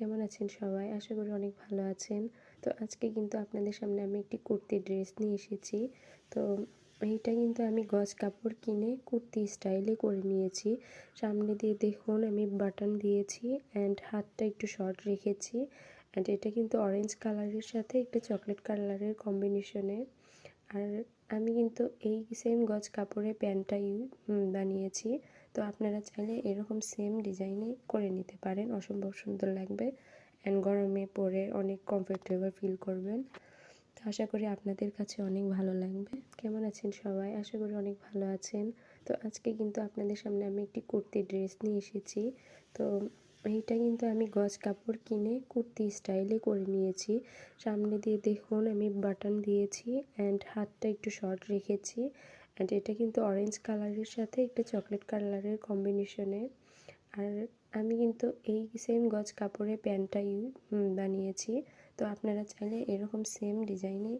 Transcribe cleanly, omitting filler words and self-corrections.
কেমন আছেন সবাই? আশা করি অনেক ভালো আছেন। তো আজকে কিন্তু আপনাদের সামনে আমি একটি কুর্তি ড্রেস নিয়ে এসেছি। তো এইটা কিন্তু আমি গজ কাপড় কিনে কুর্তি স্টাইলে করে নিয়েছি। সামনে দিয়ে দেখুন আমি বাটন দিয়েছি অ্যান্ড হাতটা একটু শর্ট রেখেছি। অ্যান্ড এটা কিন্তু অরেঞ্জ কালারের সাথে একটা চকলেট কালারের কম্বিনেশনে। আর আমি কিন্তু এই সেম গজ কাপড়ে প্যান্টটা বানিয়েছি। তো আপনারা চাইলে এরকম সেম ডিজাইনে করে নিতে পারেন, অসম্ভব সুন্দর লাগবে অ্যান্ড গরমে পরে অনেক কমফোর্টেবল ফিল করবেন। তো আশা করি আপনাদের কাছে অনেক ভালো লাগবে। কেমন আছেন সবাই? আশা করি অনেক ভালো আছেন। তো আজকে কিন্তু আপনাদের সামনে আমি একটি কুর্তি ড্রেস নিয়ে এসেছি। তো এইটা কিন্তু আমি গজ কাপড় কিনে কুর্তি স্টাইলে করে নিয়েছি। সামনে দিয়ে দেখুন আমি বাটন দিয়েছি অ্যান্ড হাতটা একটু শর্ট রেখেছি। অ্যান্ড এটা কিন্তু অরেঞ্জ কালারের সাথে একটা চকলেট কালারের কম্বিনেশনে। আর আমি কিন্তু এই সেম গজ কাপড়ে প্যান্টটা বানিয়েছি। তো আপনারা চাইলে এরকম সেম ডিজাইনে